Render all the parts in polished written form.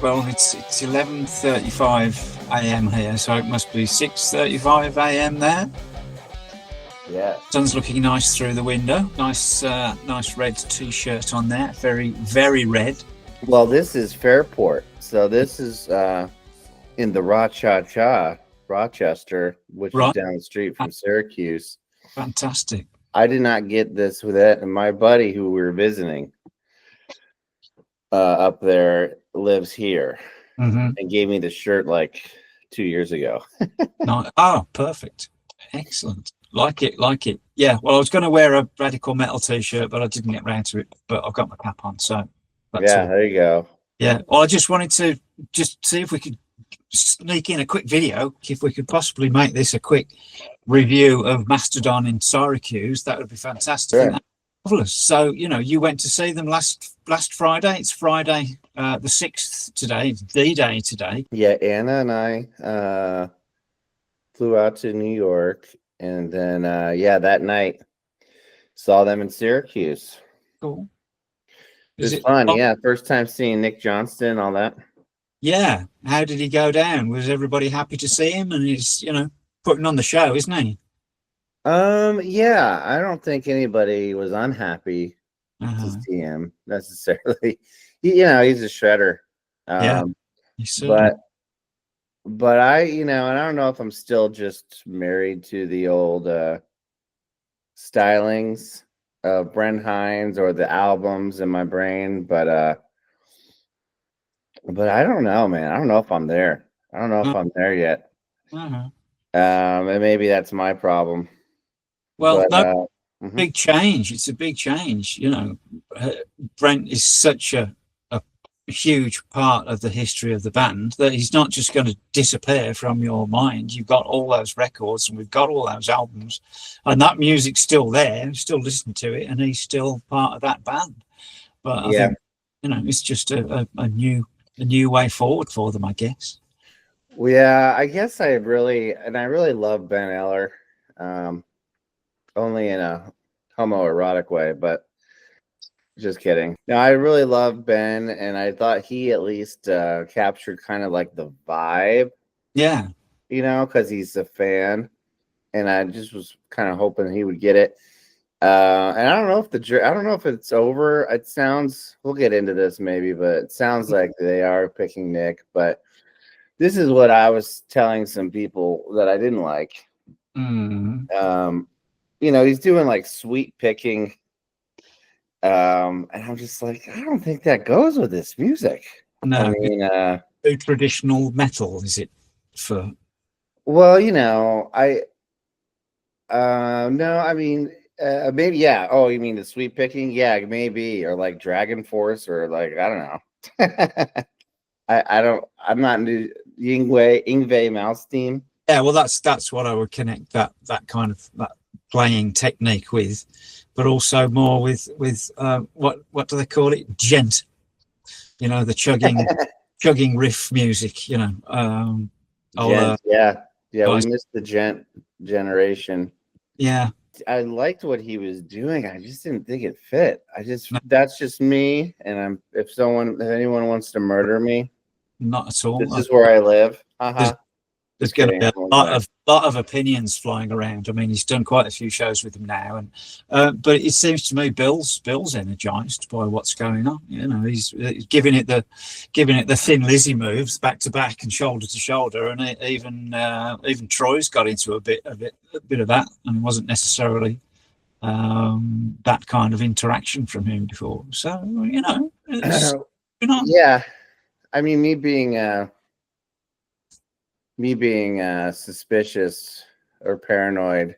Well, it's 11:35 a.m. here, so it must be 6:35 a.m. there. Yeah. Sun's looking nice through the window. Nice red t-shirt on there. Very, very red. Well, this is Fairport, so this is in the Rochester, which is down the street from Syracuse. Fantastic. I did not get this with it, and my buddy who we were visiting up there lives here, and gave me the shirt like 2 years ago. No, oh, perfect, excellent. Like it. Yeah. Well, I was going to wear a Radical Metal t-shirt, but I didn't get round to it. But I've got my cap on, so that's all. There you go. Yeah. Well, I just wanted to see if we could sneak in a quick video, if we could possibly make this a quick review of Mastodon in Syracuse. That would be fantastic. Sure. Marvelous. So, you went to see them last Friday. It's Friday the 6th today, D-Day today. Yeah, Anna and I flew out to New York, and then that night saw them in Syracuse. Cool. It was fun. Yeah, first time seeing Nick Johnston, all that. Yeah. How did he go down? Was everybody happy to see him? And he's, putting on the show, isn't he? Yeah, I don't think anybody was unhappy to see him necessarily. He's a shredder. But I, and I don't know if I'm still just married to the old stylings of Brent Hines or the albums in my brain, but I don't know, man. I don't know if I'm there. I don't know if I'm there yet. And maybe that's my problem. Well, big change. It's a big change. Brent is such a huge part of the history of the band that he's not just going to disappear from your mind. You've got all those records, and we've got all those albums, and that music's still there. You still listen to it, and he's still part of that band. But I think, it's just a new way forward for them, I guess. Well, yeah, I guess I really love Ben Eller, only in a homoerotic way, but just kidding. No, I really love Ben, and I thought he at least captured kind of like the vibe. Yeah. Because he's a fan, and I just was kind of hoping he would get it. And I don't know if it's over. It sounds, we'll get into this maybe, but it sounds like they are picking Nick. But this is what I was telling some people that I didn't like. He's doing like sweet picking. And I'm just like, I don't think that goes with this music. No, I mean, traditional metal, is it? For well, no, I mean, maybe, yeah. Oh, you mean the sweet picking? Yeah, maybe, or like Dragon Force, or like, I don't know. I'm not into Yngwie Malmsteen. Yeah, well, that's what I would connect that kind of that playing technique with, but also more with what do they call it? Gent, the chugging riff music. Gent, we missed the gent generation. Yeah, I liked what he was doing. I just didn't think it fit. That's just me. And if anyone wants to murder me, not at all. This is where I live. There's going to be a lot of opinions flying around. I mean, he's done quite a few shows with them now, and but it seems to me Bill's energized by what's going on. He's giving it the Thin Lizzy moves back to back and shoulder to shoulder, and even Troy's got into a bit of that, and it wasn't necessarily that kind of interaction from him before. So yeah. I mean, me being suspicious or paranoid,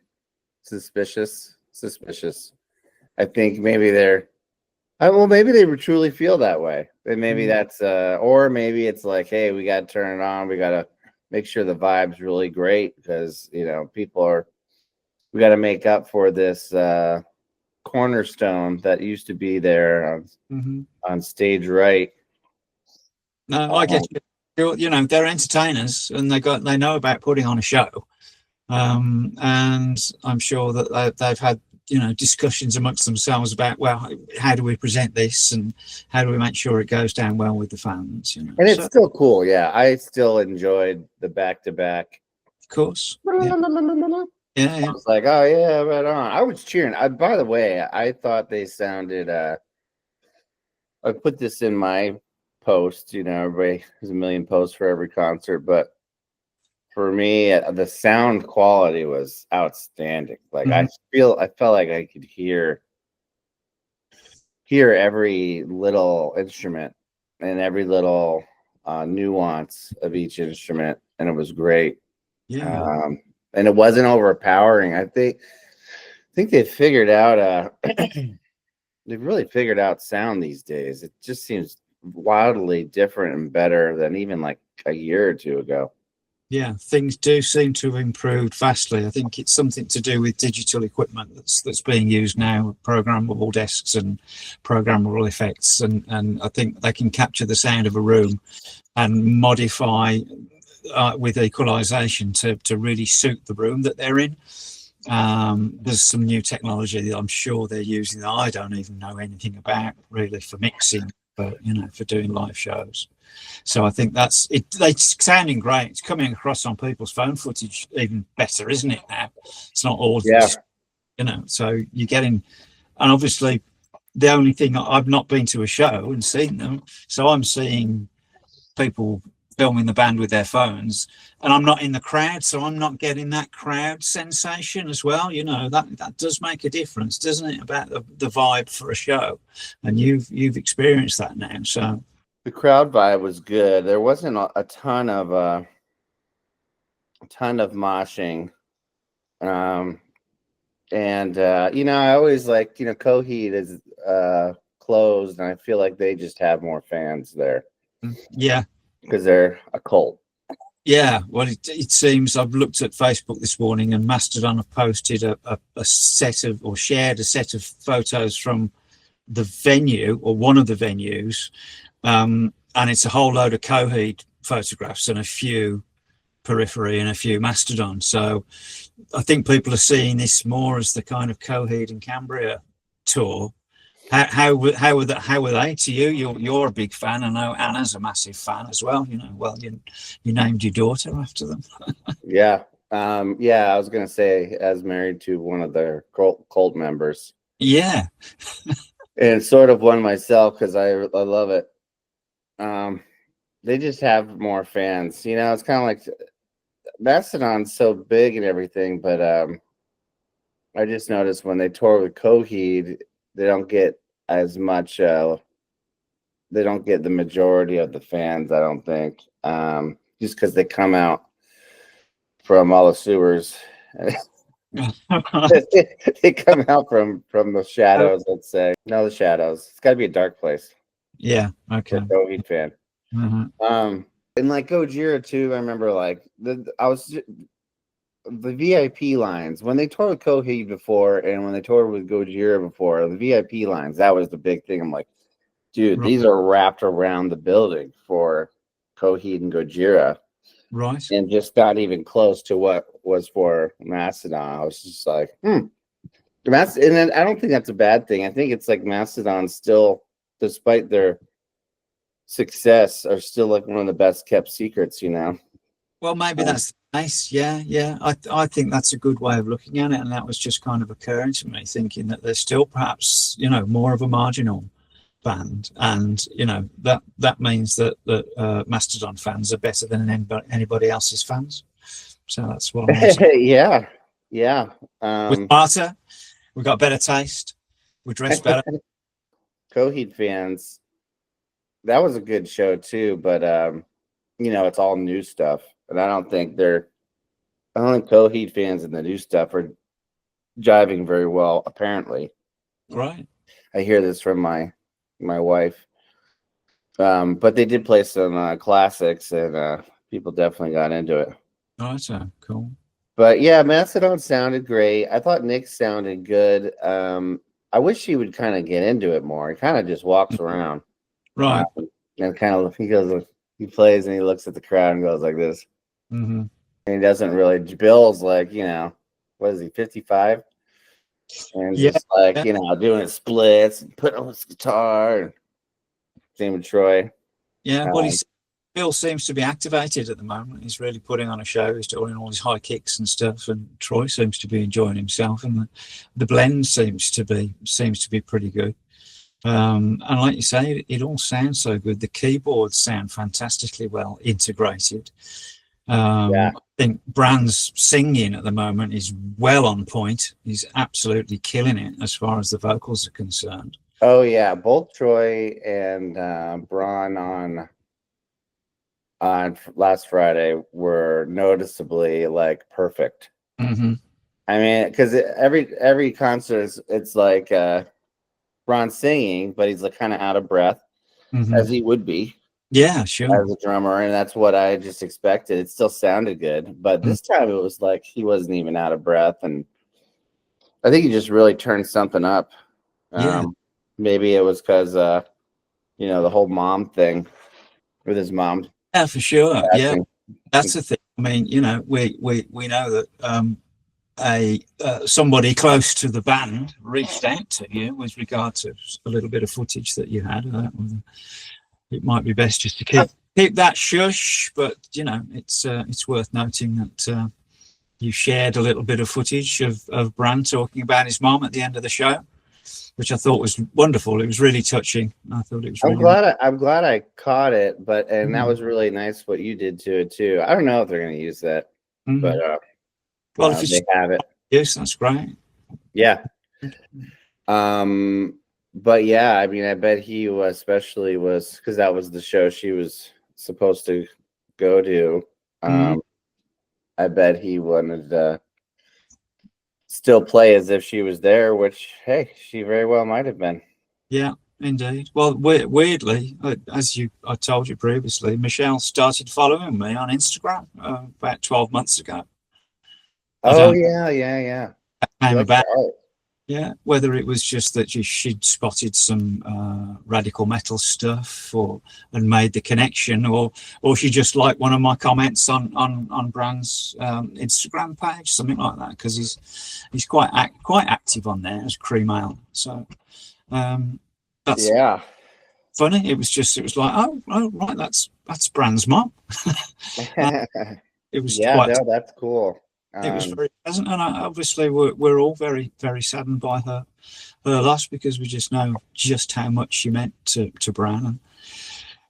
suspicious. I think maybe maybe they truly feel that way. And maybe that's or maybe it's like, hey, we got to turn it on. We got to make sure the vibe's really great because we got to make up for this cornerstone that used to be there on stage right. No, I get you. They're entertainers, and they know about putting on a show, and I'm sure that they've had discussions amongst themselves about, well, how do we present this and how do we make sure it goes down well with the fans, And it's still cool. Yeah, I still enjoyed the back-to-back. Of course. Yeah. I was like, oh yeah, right on. I was cheering. By the way, I thought they sounded I put this in my post, everybody has a million posts for every concert, but for me, the sound quality was outstanding. Like I felt like I could hear every little instrument and every little nuance of each instrument, and it was great. Yeah. And it wasn't overpowering. I think they figured out they've really figured out sound these days. It just seems wildly different and better than even like a year or two ago. Yeah, things do seem to have improved vastly. I think it's something to do with digital equipment that's being used now, programmable desks and programmable effects, and I think they can capture the sound of a room and modify with equalization to really suit the room that they're in. There's some new technology that I'm sure they're using that I don't even know anything about really for mixing, but for doing live shows. So I think that's it. It's sounding great. It's coming across on people's phone footage even better, isn't it? Now it's not all just, so you're getting, and obviously the only thing, I've not been to a show and seen them, so I'm seeing people filming the band with their phones, and I'm not in the crowd, so I'm not getting that crowd sensation as well. That does make a difference, doesn't it, about the vibe for a show? And you've experienced that now. So the crowd vibe was good. There wasn't a ton of moshing, and I always like Coheed is closed, and I feel like they just have more fans there. Yeah, because they're a cult. Yeah, well, it seems, I've looked at Facebook this morning, and Mastodon have posted a set of, or shared a set of photos from the venue, or one of the venues, and it's a whole load of Coheed photographs and a few Periphery and a few Mastodon. So I think people are seeing this more as the kind of Coheed and Cambria tour. How were they to you? You're a big fan. I know Anna's a massive fan as well. You named your daughter after them. Yeah. I was gonna say, as married to one of their cult members. Yeah. And sort of one myself, because I love it. They just have more fans. It's kind of like Mastodon's so big and everything, but I just noticed when they tour with Coheed, they don't get as much. They don't get the majority of the fans, I don't think, just because they come out from all the sewers. They come out from the shadows. Let's say the shadows. It's got to be a dark place. Yeah. Okay. Coheed fan. Mm-hmm. And like Gojira too. I remember the VIP lines when they toured with Coheed before, and when they toured with Gojira before, the VIP lines, that was the big thing. I'm like, dude, these are wrapped around the building for Coheed and Gojira, right? And just not even close to what was for Mastodon. I was just like, and then I don't think that's a bad thing. I think it's like Mastodon still, despite their success, are still like one of the best kept secrets, Well, maybe that's nice. Yeah. I think that's a good way of looking at it, and that was just kind of occurring to me, thinking that they're still perhaps more of a marginal band, and that means that Mastodon fans are better than anybody else's fans. So that's what I'm yeah. We're smarter, we've got better taste, we dress better. Coheed fans, that was a good show too, but it's all new stuff, and I don't think Coheed fans and the new stuff are jiving very well, apparently. Right. I hear this from my wife. But they did play some classics, and people definitely got into it. Oh, that's cool. But yeah, Mastodon sounded great. I thought Nick sounded good. I wish he would kind of get into it more. He kind of just walks around. Right. And kind of, he plays and he looks at the crowd and goes like this. Mm-hmm. And he doesn't really, Bill's like, what is he, 55? and Yeah, just like yeah, doing his splits and putting on his guitar. And same with Troy. yeah. Well, Um, Bill seems to be activated at the moment. He's really putting on a show. He's doing all his high kicks and stuff, and Troy seems to be enjoying himself, and the blend seems to be pretty good. And like you say, it all sounds so good. The keyboards sound fantastically well integrated. yeah. I think Brand's singing at the moment is well on point. He's absolutely killing it as far as the vocals are concerned. Oh yeah, both Troy and Braun on last Friday were noticeably like perfect. Mm-hmm. I mean, because every concert it's like Braun singing, but he's like kind of out of breath, Mm-hmm. as he would be Yeah, sure. as a drummer, and that's what I just expected. It still sounded good, but this time it was like he wasn't even out of breath, and I think he just really turned something up. Yeah, Maybe it was because the whole mom thing with his mom yeah, for sure. Yeah, passing. that's the thing. I mean, we know that a somebody close to the band reached out to you with regard to a little bit of footage that you had. It might be best just to keep that shush, but it's worth noting that you shared a little bit of footage of Brand talking about his mom at the end of the show, which I thought was wonderful. It was really touching. I thought it was I'm really. glad I caught it, and that was really nice what you did to it too. I don't know if they're going to use that, but Well, if it's they have it. yes, that's great. Yeah. But yeah, I mean, I bet he especially was because that was the show she was supposed to go to. I bet he wanted to still play as if she was there, which hey, she very well might have been. Yeah, indeed. Well, weirdly, I told you previously, Michelle started following me on Instagram about 12 months ago. I Oh don't yeah. She came likes about. the art. Yeah, whether it was just that she'd spotted some radical metal stuff, and made the connection, or she just liked one of my comments on Brand's Instagram page, something like that, because he's quite active on there as Cream Ale. So that's funny. It was like, oh right, that's Brand's mom. It was Yeah, quite. no, that's cool. It was very pleasant, and obviously we're all very, very saddened by her loss, because we just know just how much she meant to Bran. And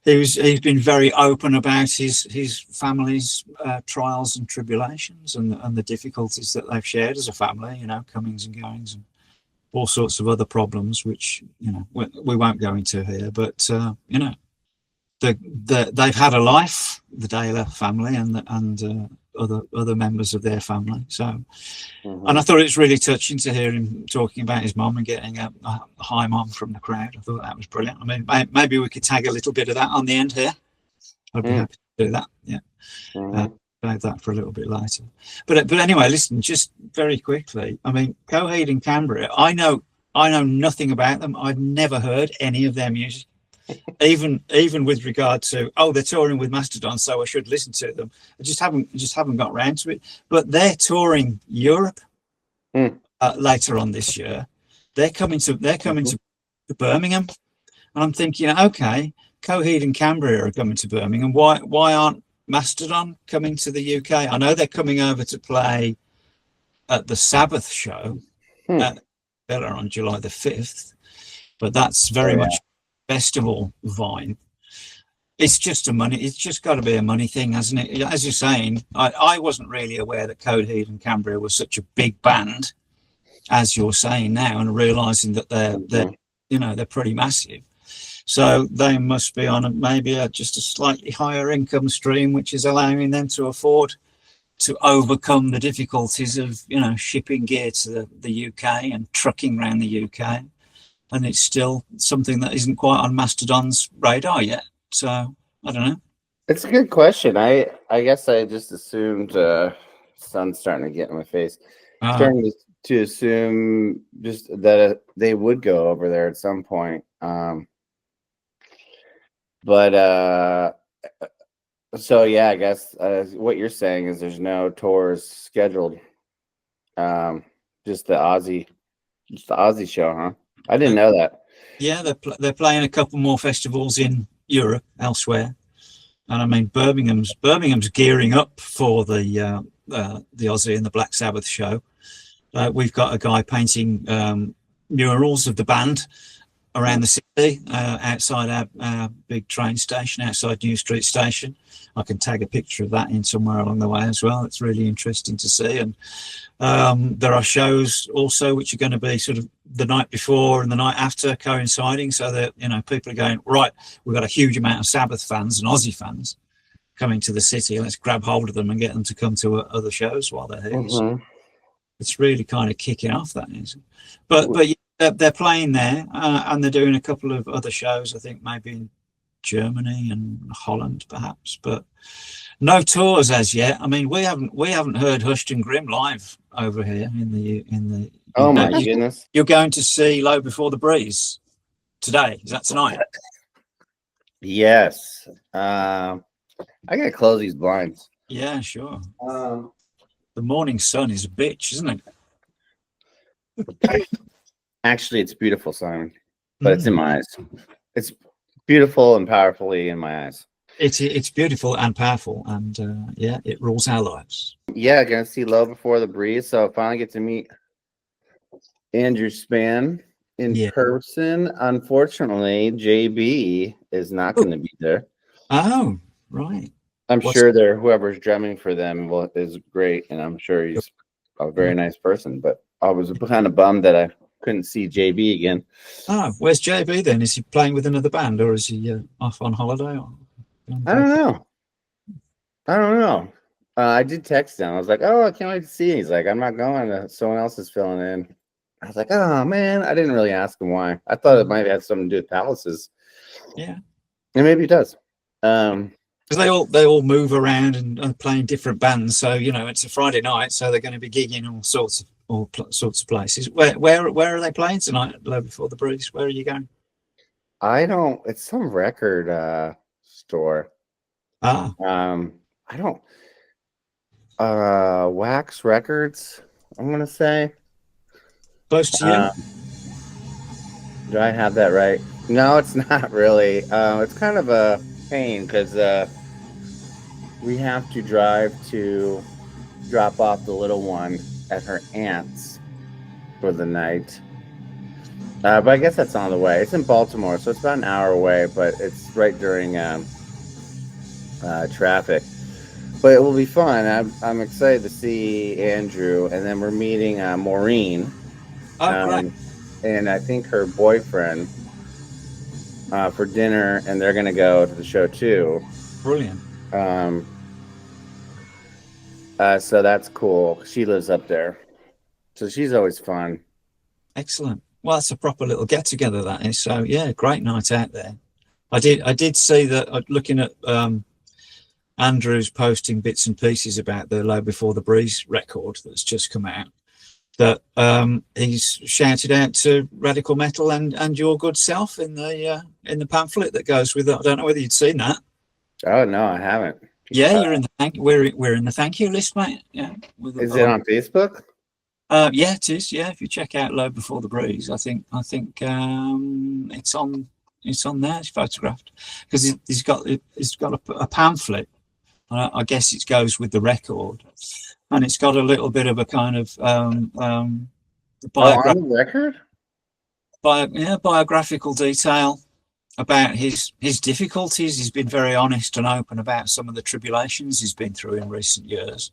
he's been very open about his family's trials and tribulations, and the difficulties that they've shared as a family. Comings and goings, and all sorts of other problems, which we won't go into here. But they've had a life, the Dale family, and other members of their family. So, and I thought it was really touching to hear him talking about his mom and getting a hi mom from the crowd. I thought that was brilliant. I mean, maybe we could tag a little bit of that on the end here. I'd be happy to do that. Yeah. Save that for a little bit later. But anyway, listen, just very quickly. I mean, Coheed and Cambria. I know nothing about them. I've never heard any of their music. Even with regard to they're touring with Mastodon, so I should listen to them. I just haven't got around to it. But they're touring Europe later on this year. They're coming to Birmingham, and I'm thinking, okay, Coheed and Cambria are coming to Birmingham. Why aren't Mastodon coming to the UK? I know they're coming over to play at the Sabbath show. They're on July the 5th, but that's very much festival vibe. It's just got to be a money thing, hasn't it? As you're saying, I wasn't really aware that Coheed and Cambria was such a big band, as you're saying now, and realizing that they're pretty massive. So they must be on maybe just a slightly higher income stream, which is allowing them to afford to overcome the difficulties of shipping gear to the UK and trucking around the UK. And it's still something that isn't quite on Mastodon's radar yet. So I don't know. It's a good question. I guess I just assumed sun's starting to get in my face. Starting to assume just that they would go over there at some point. So yeah, I guess what you're saying is there's no tours scheduled. Just the Ozzy It's the Ozzy show, huh? I didn't know that. Yeah, they're playing a couple more festivals in Europe, elsewhere, and I mean Birmingham's gearing up for the Ozzy and the Black Sabbath show. We've got a guy painting murals of the band around the city, outside our big train station, outside New Street Station. I can tag a picture of that in somewhere along the way as well. It's really interesting to see. And there are shows also which are going to be sort of the night before and the night after coinciding, so that, you know, people are going, right, we've got a huge amount of Sabbath fans and Ozzy fans coming to the city. Let's grab hold of them and get them to come to other shows while they're here. So it's really kind of kicking off, that is. But yeah, they're playing there, and they're doing a couple of other shows, I think maybe in Germany and Holland perhaps, but no tours as yet. I mean, we haven't heard Hushed and Grim live over here in the. Oh my goodness! You're going to see Low Before the Breeze today? Is that tonight? Yes. I gotta close these blinds. Yeah, sure. The morning sun is a bitch, isn't it? Actually, it's beautiful, Simon, but it's in my eyes. It's beautiful and powerfully in my eyes. It's beautiful and powerful, and yeah, it rules our lives. Yeah, gonna see Low Before the Breeze. So I finally get to meet Andrew Spann in person. Unfortunately, JB is not going to be there. Oh, right. I'm sure whoever's drumming for them is great, and I'm sure he's a very nice person. But I was kind of bummed that I couldn't see JB again. Oh, where's JB then? Is he playing with another band, or is he off on holiday? I don't know. I did text him. I was like, "Oh, I can't wait to see you." He's like, "I'm not going. Someone else is filling in." I was like, "Oh man," I didn't really ask him why. I thought it might have something to do with Palaces. Yeah, and maybe it does. Because they all move around and play in different bands. So, you know, it's a Friday night, so they're going to be gigging all sorts of places. Where are they playing tonight? Low Before the Breeze. Where are you going? It's some record store. I don't. Wax Records, I'm gonna say. Close to you. Do I have that right? No, it's not really. It's kind of a pain because we have to drive to drop off the little one at her aunt's for the night. But I guess that's on the way. It's in Baltimore, so it's about an hour away, but it's right during traffic. But it will be fun. I'm excited to see Andrew, and then we're meeting Maureen. Right. And I think her boyfriend for dinner, and they're going to go to the show too. Brilliant. So that's cool. She lives up there, so she's always fun. Excellent. Well, it's a proper little get together, that is. So yeah, great night out there. I did see that, looking at Andrew's posting bits and pieces about the Low Before the Breeze record that's just come out, that he's shouted out to radical metal and your good self in the pamphlet that goes with it. I don't know whether you'd seen that. Oh no, I haven't. Yeah, you're in the we're in the thank you list, mate. Yeah. Is it on Facebook? Yeah, it is. Yeah, if you check out Low Before the Breeze, I think it's on there. It's photographed because he's got a pamphlet. I guess it goes with the record, and it's got a little bit of a kind of biographical detail about his difficulties. He's been very honest and open about some of the tribulations he's been through in recent years.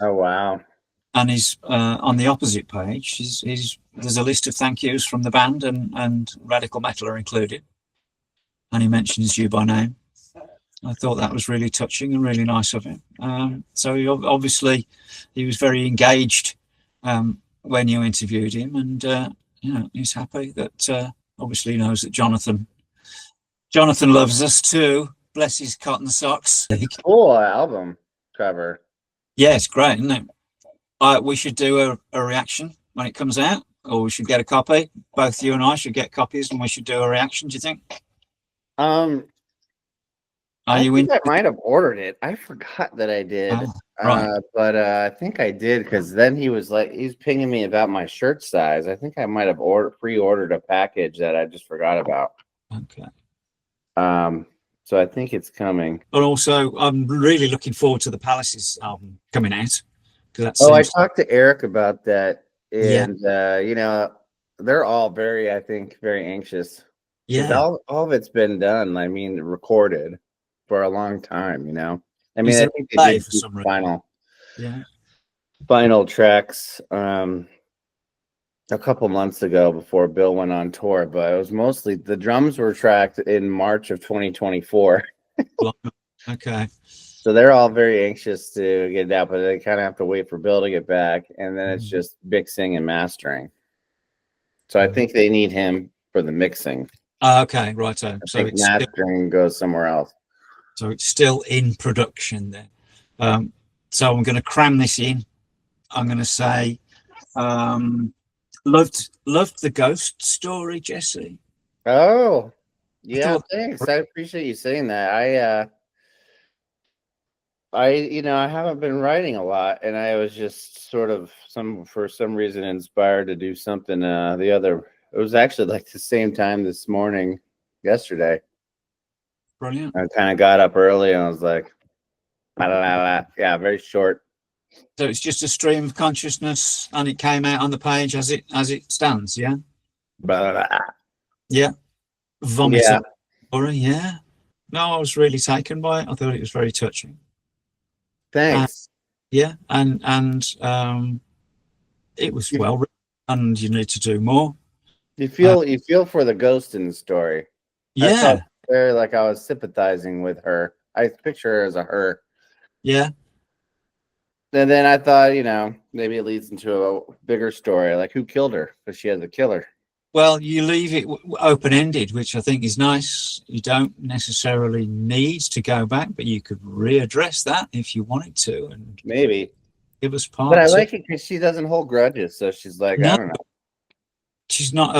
Oh wow. And he's on the opposite page, there's a list of thank yous from the band, and Radical Metal are included, and he mentions you by name. I thought that was really touching and really nice of him. So he was very engaged when you interviewed him, and he's happy that obviously he knows that Jonathan loves us too. Bless his cotton socks. Cool album cover. Yeah, it's great, isn't it? We should do a reaction when it comes out, or we should get a copy. Both you and I should get copies, and we should do a reaction. Do you think? Are you in? I might have ordered it. I forgot that I did. Oh, right. But I think I did, because then he was pinging me about my shirt size. I think I might have pre-ordered a package that I just forgot about. Okay. So I think it's coming. But also, I'm really looking forward to the Palaces album coming out, because I talked to Eric about that, and yeah. they're all very anxious. Yeah. All of it's been done. I mean, recorded for a long time. I mean, I think they did for some reason. final tracks a couple months ago before Bill went on tour, but it was mostly the drums were tracked in March of 2024. Okay. So they're all very anxious to get it out, but they kind of have to wait for Bill to get back, and then it's just mixing and mastering. So I think they need him for the mixing. Okay, right. So it's mastering goes somewhere else. So it's still in production there. So I'm going to cram this in. I'm going to say, loved the ghost story, Jesse. Oh, yeah. Thanks. I appreciate you saying that. I haven't been writing a lot, and I was just sort of for some reason inspired to do something. It was actually like the same time yesterday. Brilliant. I kind of got up early and I was like, yeah, very short. So it's just a stream of consciousness, and it came out on the page as it stands. Yeah. Yeah. Vomit. Yeah. No, I was really taken by it. I thought it was very touching. Thanks. And it was well written, and you need to do more. You feel for the ghost in the story. Yeah. I felt very like I was sympathizing with her. I picture her as a her. Yeah. And then I thought, maybe it leads into a bigger story, like who killed her, because she has a killer. Well, you leave it open-ended, which I think is nice. You don't necessarily need to go back, but you could readdress that if you wanted to, and maybe it was part. But I like it because she doesn't hold grudges, so she's like, I don't know. She's not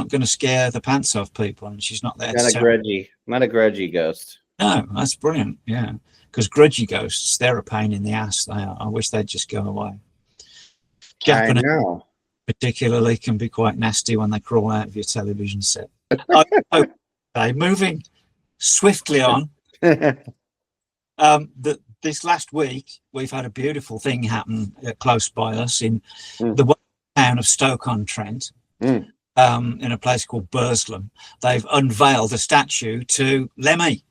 going to scare the pants off people, and she's not there. Not a grudgy ghost. No, that's brilliant. Yeah, because grudgy ghosts, they're a pain in the ass. They are. I wish they'd just go away. Japanese, I know. Particularly, can be quite nasty when they crawl out of your television set. Okay, moving swiftly on. This last week, we've had a beautiful thing happen close by us in the town of Stoke-on-Trent, in a place called Burslem. They've unveiled a statue to Lemmy.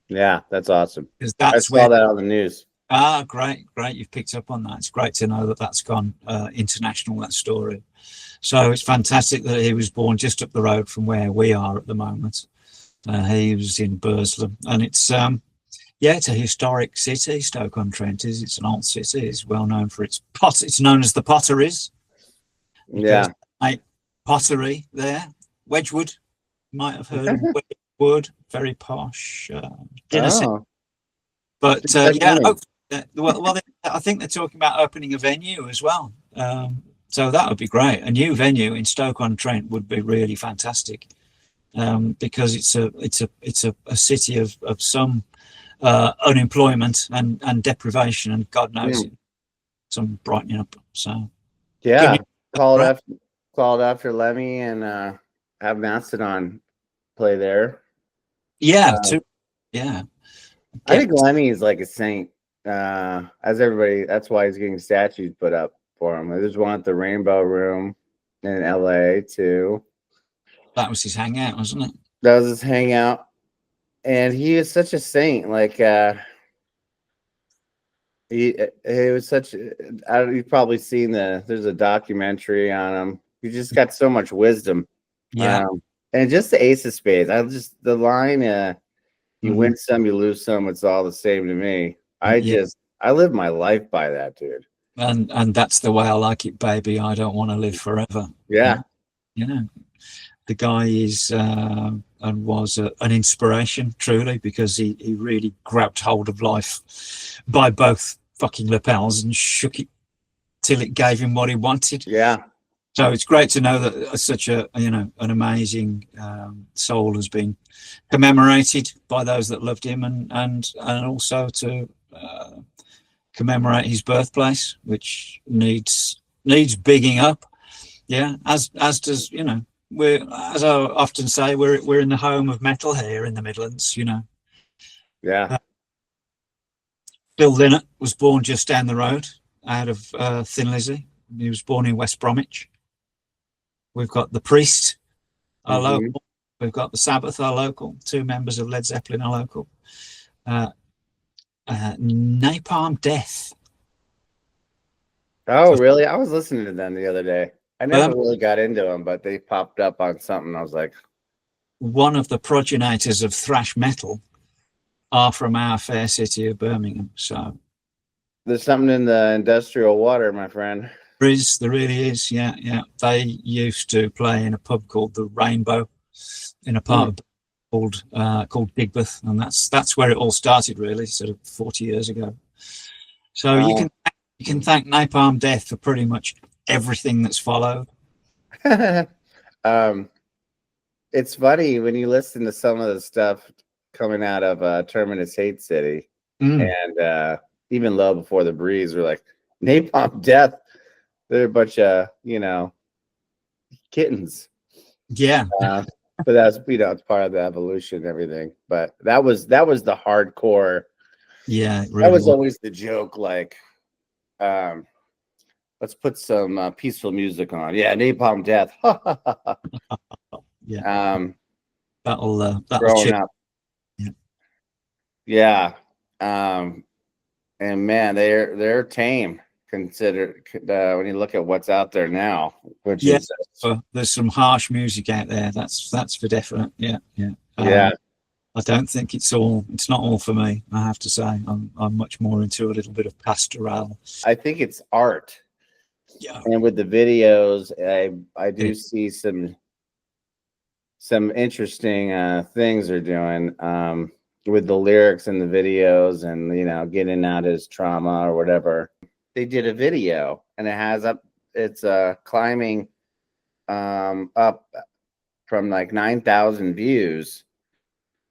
Yeah, that's awesome. I saw that on the news. Ah, great. You've picked up on that. It's great to know that that's gone international, that story. So it's fantastic that he was born just up the road from where we are at the moment. He was in Burslem, and it's it's a historic city. Stoke-on-Trent is. It's an old city. It's well known for its pot. It's known as the Potteries. Yeah, pottery there. Wedgwood, you might have heard of Wedgwood. Very posh. But I think they're talking about opening a venue as well. So that would be great. A new venue in Stoke-on-Trent would be really fantastic, because it's a city of some unemployment and deprivation, and God knows some brightening up. So called after Lemmy, and have Mastodon play there. I think Lemmy is like a saint, as everybody. That's why he's getting statues put up for him. There's one at the Rainbow Room in LA too. That was his hangout, wasn't it? That was his hangout, and he is such a saint. Like he was such. You've probably seen there's a documentary on him. He just got so much wisdom. Yeah, and just the Ace of Spades. The line. You win some, you lose some. It's all the same to me. I live my life by that, dude. And that's the way I like it, baby. I don't want to live forever. Yeah. The guy is and was an inspiration, truly, because he really grabbed hold of life by both fucking lapels and shook it till it gave him what he wanted. Yeah. So it's great to know that such a, you know, an amazing soul has been commemorated by those that loved him, and also to commemorate his birthplace, which needs bigging up. Yeah, as does, you know, we're, as I often say, we're in the home of metal here in the Midlands. You know. Yeah. Bill Lynott was born just down the road out of Thin Lizzy. He was born in West Bromwich. We've got the Priest, our local. We've got the Sabbath, our local. 2 members of Led Zeppelin, our local. Napalm Death. Oh, really? I was listening to them the other day. I never Um, really got into them, but they popped up on something. I was like, one of the progenitors of thrash metal are from our fair city of Birmingham. So there's something in the industrial water, my friend. there really is. Yeah, yeah. They used to play in a pub called the Rainbow, in a part of called Digbeth, and that's where it all started, really, sort of 40 years ago. So you can thank Napalm Death for pretty much everything that's followed. It's funny when you listen to some of the stuff coming out of Terminus Hate City, and even Low Before the Breeze were like, Napalm Death. They're a bunch of, you know, kittens. Yeah. But that's, you know, it's part of the evolution and everything. But that was the hardcore. Yeah, it really that was always the joke. Like, let's put some peaceful music on. Yeah, Napalm Death. Yeah. That'll growing up. Yeah. And man, they're tame. Considered when you look at what's out there now, which is there's some harsh music out there. That's for definite. Yeah. I don't think it's not all for me. I have to say, I'm much more into a little bit of pastoral. I think it's art. Yeah. And with the videos, I do see some interesting things they're doing with the lyrics and the videos, and, you know, getting out his trauma or whatever. They did a video, and it's climbing up from like 9,000 views.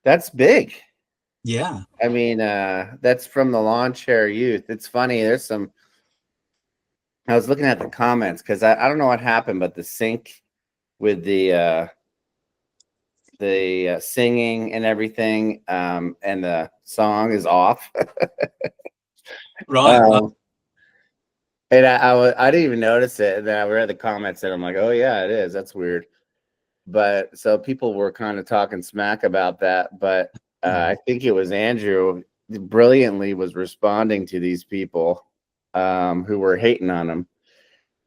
That's big. Yeah. I mean, that's from the Lawn Chair Youth. It's funny. I was looking at the comments because I don't know what happened, but the sync with the singing and everything, and the song is off. Right. And I didn't even notice it. And then I read the comments and I'm like, oh yeah, it is. That's weird. But so people were kind of talking smack about that. But I think it was Andrew brilliantly was responding to these people who were hating on him,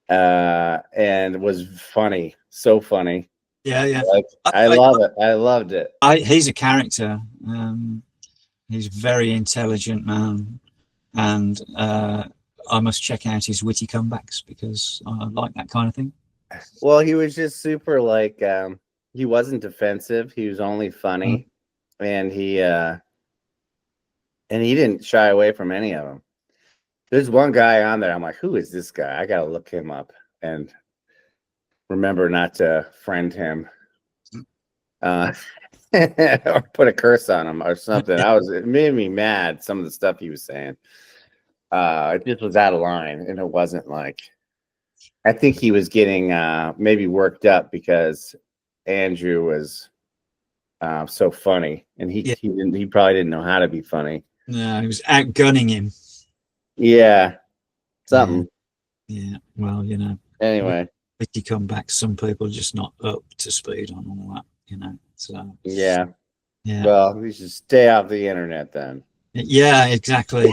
and it was funny. So funny. Yeah. Like, I love it. I loved it. He's a character. He's a very intelligent man, and I must check out his witty comebacks because I like that kind of thing. Well, he was just super, like, he wasn't defensive. He was only funny, and he didn't shy away from any of them. There's one guy on there. I'm like, who is this guy? I gotta look him up and remember not to friend him, or put a curse on him or something. It made me mad. Some of the stuff he was saying. It just was out of line, and it wasn't like. I think he was getting maybe worked up because Andrew was so funny, and he probably didn't know how to be funny. No, he was outgunning him. Yeah, something. Yeah. Well, you know. Anyway, witty comebacks. Some people are just not up to speed on all that. You know. So. Yeah. Well, we should stay off the internet then. Yeah, exactly.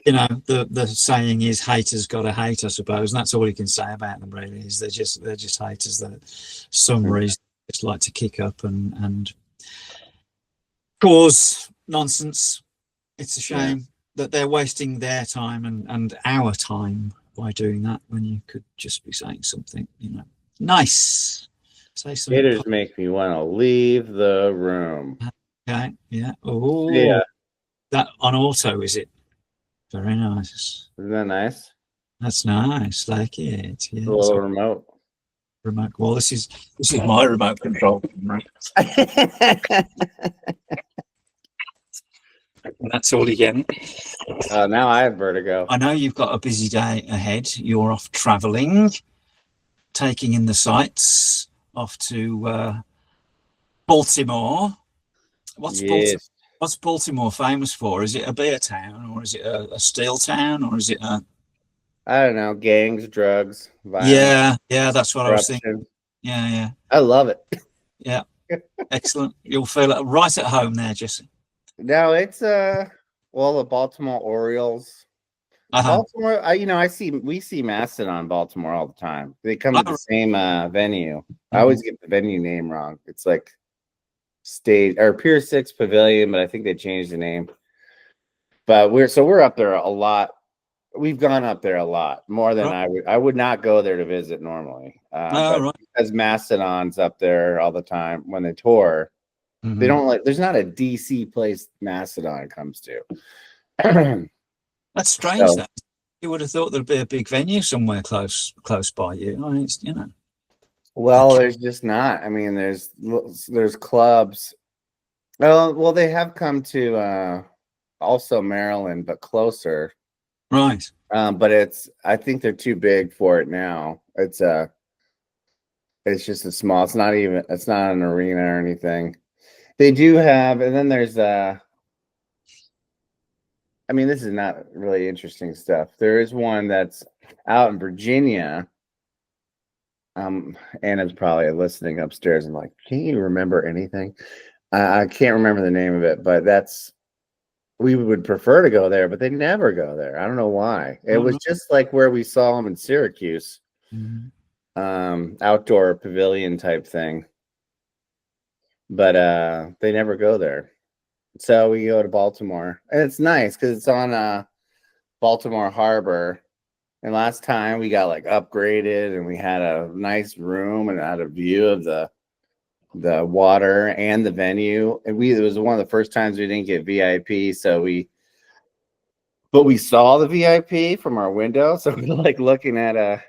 You know, the saying is haters gotta hate, I suppose, and that's all you can say about them, really, is they're just haters that some reason just like to kick up and cause nonsense. It's a shame that they're wasting their time and our time by doing that when you could just be saying something, you know, nice. Say something. Haters make me want to leave the room. Okay, yeah. Oh, yeah. That on auto, is it? Very nice. Isn't that nice? That's nice. Like it. Yeah. A little remote. Remote. Well, this is my remote control. Right? And that's all you get. Now I have vertigo. I know you've got a busy day ahead. You're off traveling, taking in the sights, off to Baltimore. What's Baltimore famous for? Is it a beer town, or is it a steel town, or is it a... I don't know, gangs, drugs, violence. Yeah, that's what I was thinking. Yeah. I love it. Yeah, excellent. You'll feel right at home there, Jesse. No, it's the Baltimore Orioles. Baltimore, we see Mastodon Baltimore all the time. They come to the same venue. I always get the venue name wrong. It's like Stage or Pier 6 Pavilion, but I think they changed the name. But we're up there a lot. We've gone up there a lot more than I would not go there to visit normally. Because Mastodon's up there all the time when they tour. They don't there's not a DC place Mastodon comes to. That's strange. That you would have thought there'd be a big venue somewhere close by you. I mean, Well, there's just not. I mean, there's clubs. Well, they have come to also Maryland, but closer. Right. But I think they're too big for it now. It's just a small. It's not an arena or anything. They do have, and then there's I mean, this is not really interesting stuff. There is one that's out in Virginia. Anna's probably listening upstairs and like, can you remember anything? I can't remember the name of it, but we would prefer to go there, but they never go there. I don't know why. It was just like where we saw them in Syracuse, outdoor pavilion type thing. But they never go there. So we go to Baltimore, and it's nice because it's on Baltimore Harbor. And last time we got like upgraded, and we had a nice room and had a view of the water and the venue. And it was one of the first times we didn't get VIP, but we saw the VIP from our window, so we're like looking at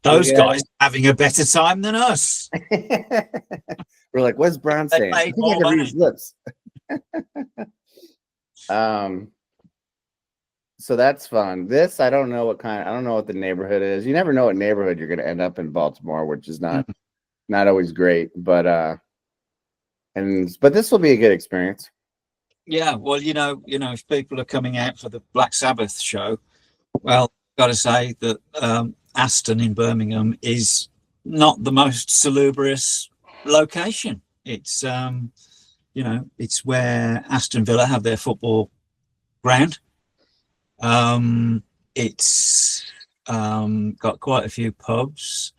those guys having a better time than us. We're like, what's Brown saying? I think I can read his lips. So that's fun. This, I don't know what the neighborhood is. You never know what neighborhood you're going to end up in Baltimore, which is not always great, but this will be a good experience. Yeah, well, if people are coming out for the Black Sabbath show, well, got to say that Aston in Birmingham is not the most salubrious location. It's it's where Aston Villa have their football ground. It's got quite a few pubs.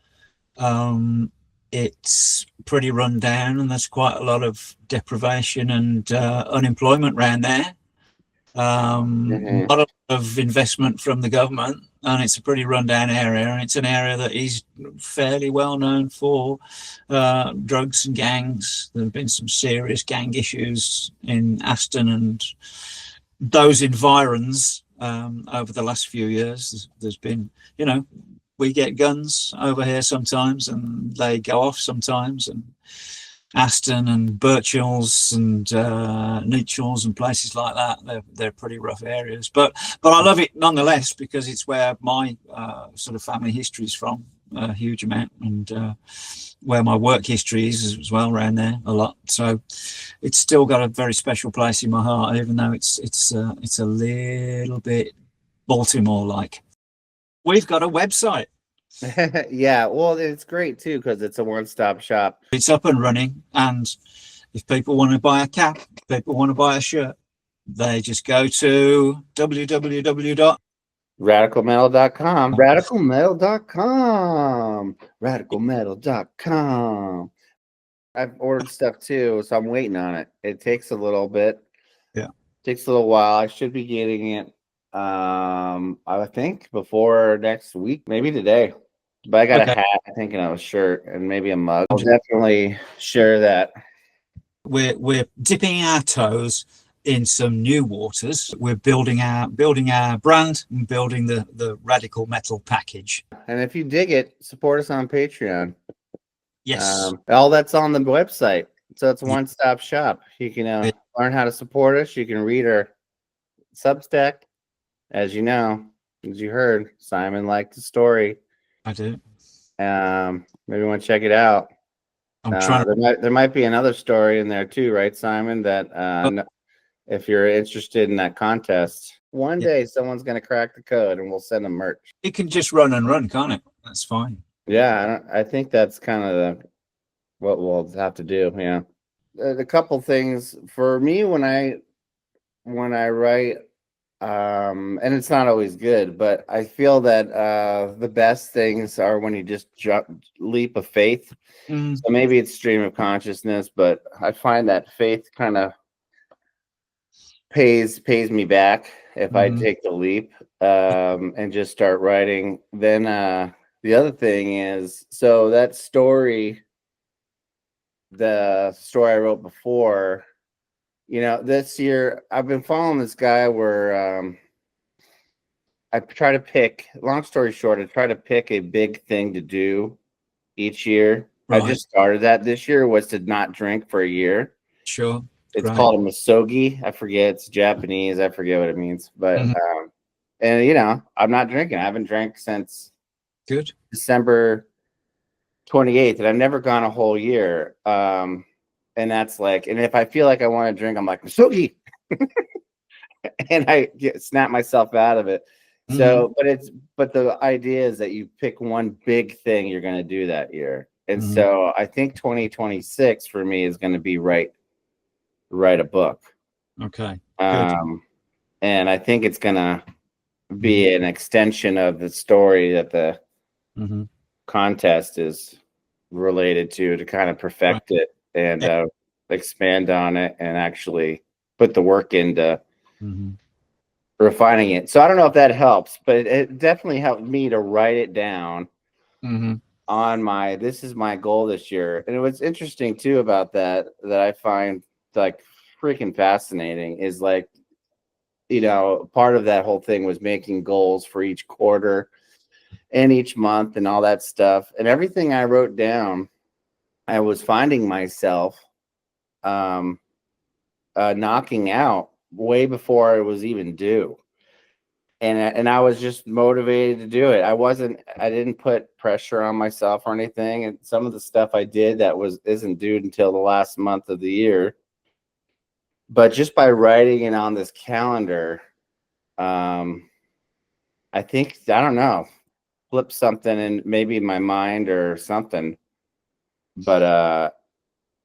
It's pretty run down, and there's quite a lot of deprivation and unemployment around there. A lot of investment from the government, and it's a pretty rundown area, and it's an area that is fairly well known for drugs and gangs. There have been some serious gang issues in Aston and those environs over the last few years. There's been, we get guns over here sometimes, and they go off sometimes, and Aston and Birchall's and Neutchall's and places like that, they're pretty rough areas, but I love it nonetheless, because it's where my sort of family history is from, a huge amount, and where my work history is as well, around there a lot. So it's still got a very special place in my heart, even though it's a little bit Baltimore like. We've got a website. Yeah, well, it's great too, because it's a one-stop shop. It's up and running, and if people want to buy a cap, if people want to buy a shirt, they just go to www.radicalmetal.com. Radicalmetal.com. I've ordered stuff too, so I'm waiting on it. It takes a little bit. Yeah, takes a little while. I should be getting it I think before next week, maybe today. But I got a hat, I think, and a shirt, and maybe a mug. I'll definitely share that. We're dipping our toes in some new waters. We're building our brand and building the radical metal package. And if you dig it, support us on Patreon. Yes. All that's on the website. So it's a one-stop shop. You can learn how to support us. You can read our Substack. As you know, as you heard, Simon liked the story. I do. Maybe you want to check it out. I'm trying to... there might be another story in there too, right, Simon? That if you're interested in that contest, one day someone's going to crack the code and we'll send them merch. It can just run and run, can't it? That's fine. Yeah, I think that's kind of what we'll have to do. Yeah, a couple things for me when I write, and it's not always good, but I feel that the best things are when you just leap of faith. So maybe it's stream of consciousness, but I find that faith kind of pays me back if I take the leap and just start writing. Then the other thing is, so that story, the story I wrote before, this year I've been following this guy where I try to pick, long story short, I try to pick a big thing to do each year. Right. I just started that this year, was to not drink for a year. Sure. It's called a misogi. I forget, it's Japanese. I forget what it means, but and I'm not drinking. I haven't drank since December 28th, and I've never gone a whole year. And that's like, and if I feel like I want to drink, I'm like misogi, and I snap myself out of it. So, but the idea is that you pick one big thing you're going to do that year. And so I think 2026 for me is going to be write a book. Okay. And I think it's going to be an extension of the story that the contest is related to kind of perfect it and expand on it and actually put the work into refining it. So I don't know if that helps, but it definitely helped me to write it down on this is my goal this year. And what's interesting too about that I find like freaking fascinating is like, part of that whole thing was making goals for each quarter and each month and all that stuff. And everything I wrote down, I was finding myself knocking out way before it was even due. And I was just motivated to do it. I didn't put pressure on myself or anything. And some of the stuff I did that isn't due until the last month of the year. But just by writing it on this calendar, I think, I don't know, flip something in maybe my mind or something. But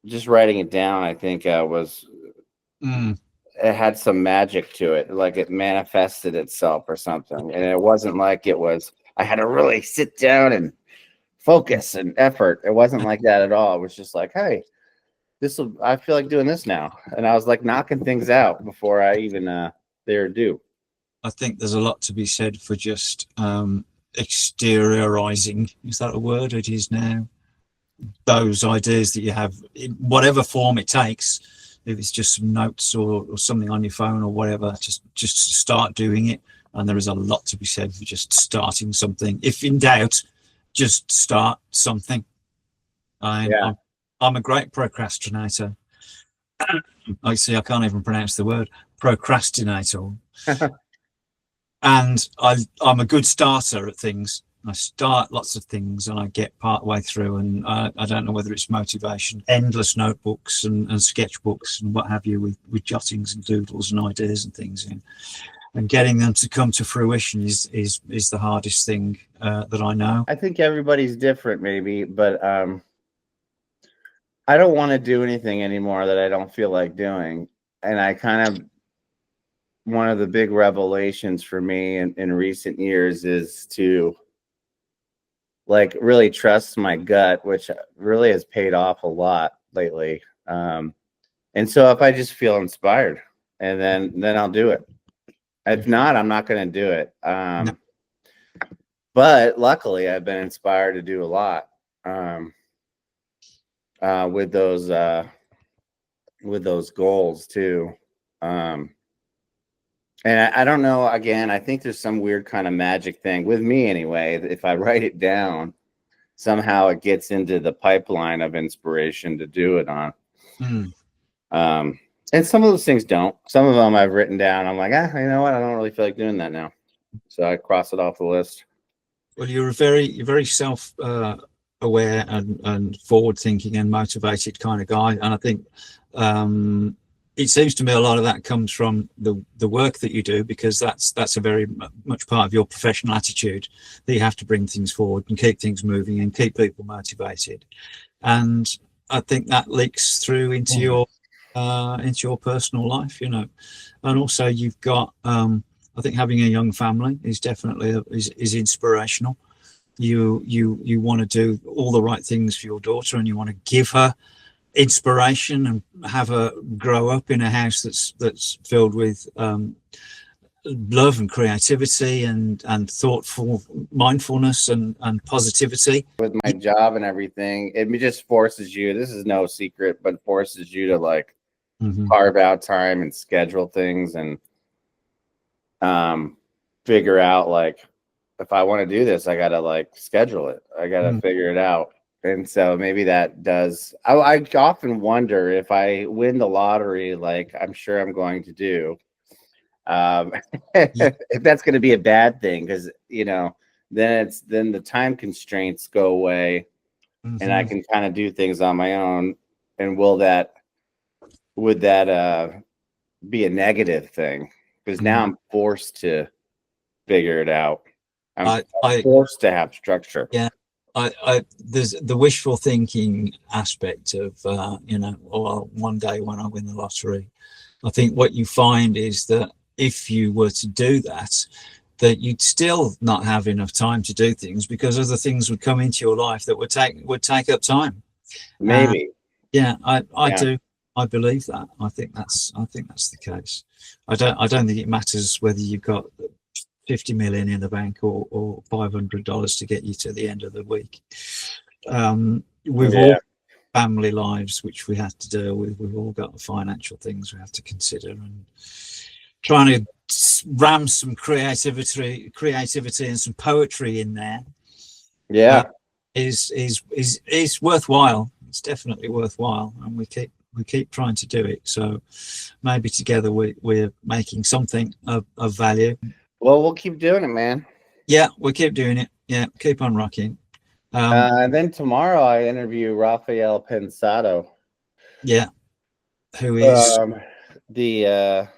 just writing it down, I think was it had some magic to it, like it manifested itself or something. And it wasn't like I had to really sit down and focus and effort. It wasn't like that at all. It was just like, hey, I feel like doing this now. And I was like knocking things out before I even they're due. I think there's a lot to be said for just exteriorizing. Is that a word? It is now. Those ideas that you have, in whatever form it takes, if it's just some notes or something on your phone or whatever, just start doing it. And there is a lot to be said for just starting something. If in doubt, just start something. I'm a great procrastinator. I can't even pronounce the word procrastinator. And I'm a good starter at things. I start lots of things and I get part way through, and I don't know whether it's motivation, endless notebooks and sketchbooks and what have you with jottings and doodles and ideas and things in. And getting them to come to fruition is the hardest thing that I know. I think everybody's different maybe, but I don't want to do anything anymore that I don't feel like doing. And I kind of, one of the big revelations for me in recent years is to like really trust my gut, which really has paid off a lot lately. And so if I just feel inspired, and then I'll do it. If not, I'm not going to do it. No. But luckily I've been inspired to do a lot with those goals too. And I don't know, again, I think there's some weird kind of magic thing with me anyway. If I write it down, somehow it gets into the pipeline of inspiration to do it on. And some of those things don't. Some of them I've written down. I'm like, you know what? I don't really feel like doing that now. So I cross it off the list. Well, you're very self aware and forward thinking and motivated kind of guy. And I think it seems to me a lot of that comes from the work that you do, because that's a very much part of your professional attitude, that you have to bring things forward and keep things moving and keep people motivated. And I think that leaks through into your personal life, you know. And also you've got I think having a young family is definitely is inspirational. You want to do all the right things for your daughter, and you want to give her inspiration and have her grow up in a house that's filled with love and creativity and thoughtful mindfulness and positivity. With my job and everything, it just forces you, this is no secret, but forces you to like carve out time and schedule things and figure out, like, if I want to do this, I gotta like schedule it. I gotta figure it out. And so maybe that does. I often wonder if I win the lottery, like I'm sure I'm going to do, if that's going to be a bad thing, because you know, then the time constraints go away, and I can kind of do things on my own. And would that be a negative thing? Because now I'm forced to figure it out. I'm forced to have structure. Yeah. There's the wishful thinking aspect of you know, well, one day when I win the lottery, I think what you find is that if you were to do that, that you'd still not have enough time to do things, because other things would come into your life that would take up time. Maybe. I do. I believe that. I think that's the case. I don't think it matters whether you've got 50 million in the bank or $500 to get you to the end of the week. We've all family lives which we have to deal with. We've all got financial things we have to consider, and trying to ram some creativity and some poetry in there. Is worthwhile. It's definitely worthwhile, and we keep trying to do it. So maybe together we're making something of value. Well, we'll keep doing it, man. Yeah, we'll keep doing it. Yeah, keep on rocking. And then tomorrow I interview Rafael Pensado. Yeah, who is the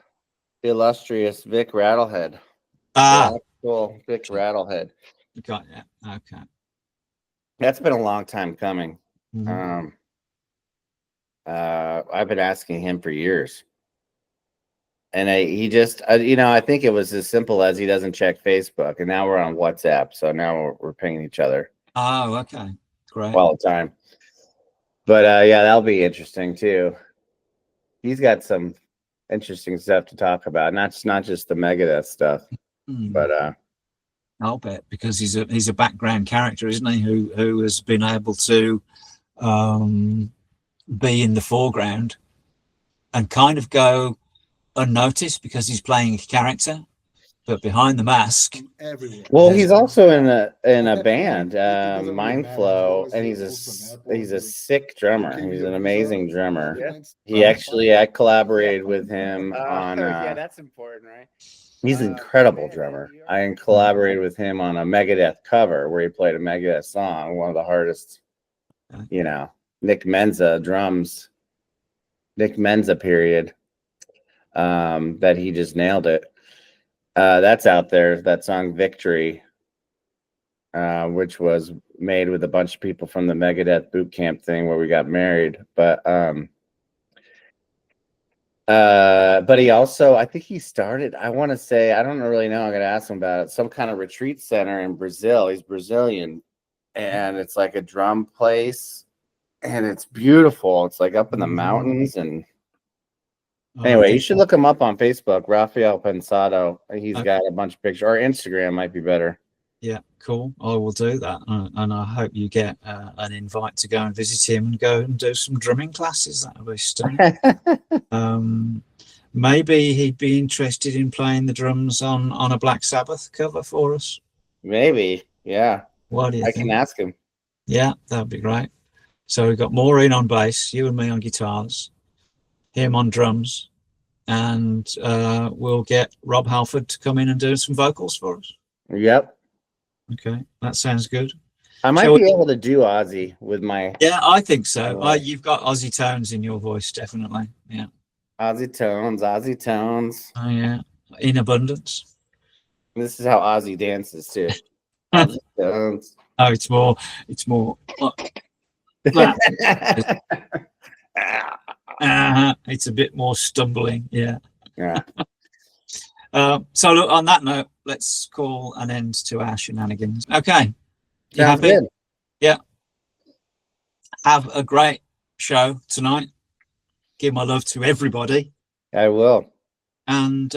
illustrious Vic Rattlehead. Cool, Vic Rattlehead. Got it. Okay. That's been a long time coming. I've been asking him for years. And he just, you know, I think it was as simple as he doesn't check Facebook, and now we're on WhatsApp. So now we're pinging each other. Oh, okay, great. All the time. But yeah, that'll be interesting too. He's got some interesting stuff to talk about, not just the Megadeth stuff, but I'll bet, because he's a background character, isn't he? Who has been able to be in the foreground and kind of go unnoticed because he's playing a character, but behind the mask. Well, he's also in a band, Mindflow, and he's a sick drummer. He's an amazing drummer. I collaborated with him on. That's important, right? He's an incredible drummer. I collaborated with him on a Megadeth cover where he played a Megadeth song, one of the hardest. You know, Nick Menza drums. Nick Menza period. That he just nailed it. That's out there, that song Victory, which was made with a bunch of people from the Megadeth boot camp thing where we got married. But he also, I think he started, I want to say, I don't really know, I'm gonna ask him about it, some kind of retreat center in Brazil. He's Brazilian, and it's like a drum place, and it's beautiful. It's like up in the mountains. And anyway, you should look him up on Facebook, Rafael Pensado. He's got a bunch of pictures, or Instagram might be better. Yeah, cool. I will do that, and I hope you get an invite to go and visit him and go and do some drumming classes. That would be stunning. Maybe he'd be interested in playing the drums on a Black Sabbath cover for us. Maybe, yeah. What do you think? I can ask him. Yeah, that'd be great. So we've got Maureen on bass, you and me on guitars, him on drums, and we'll get Rob Halford to come in and do some vocals for us. Yep. Okay, that sounds good. I might be able to do Ozzy with my... Yeah, I think so. You've got Ozzy tones in your voice, definitely. Yeah. Ozzy tones. Oh, yeah. In abundance. This is how Ozzy dances, too. Ozzy tones. Oh, it's more it's a bit more stumbling, yeah. Yeah. So look, on that note, let's call an end to our shenanigans. Okay. You Sounds happy? good. Yeah. Have a great show tonight. Give my love to everybody. I will. And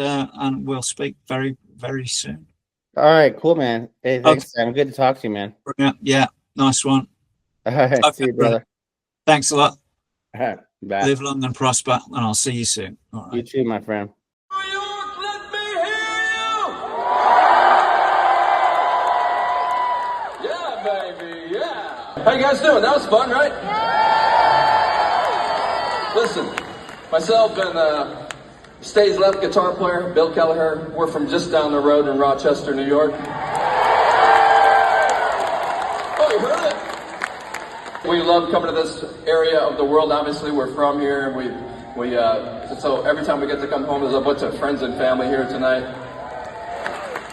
we'll speak very, very soon. All right, cool, man. Hey, thanks, Sam. Good to talk to you, man. Yeah, nice one. All right, Okay, see you, brother. Thanks a lot. All right, bye. Live long and prosper, and I'll see you soon. All right. You too, my friend. New York, let me hear you! Yeah, baby, yeah. How you guys doing? That was fun, right? Listen, myself and stage left guitar player, Bill Kelleher, we're from just down the road in Rochester, New York. Oh, you heard it? We love coming to this area of the world. Obviously, we're from here, and so every time we get to come home, there's a bunch of friends and family here tonight.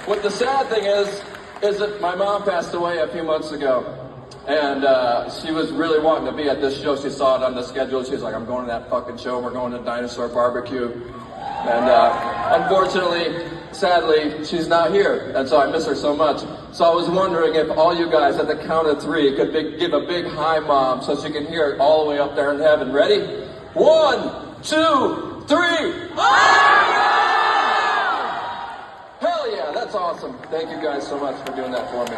What the sad thing is that my mom passed away a few months ago, and she was really wanting to be at this show. She saw it on the schedule. She's like, I'm going to that fucking show. We're going to Dinosaur Barbecue. And unfortunately, sadly, she's not here, and so I miss her so much. So I was wondering if all you guys at the count of three could give a big hi, Mom, so she can hear it all the way up there in heaven. Ready? 1, 2, 3. Hi! Hell yeah, that's awesome. Thank you guys so much for doing that for me.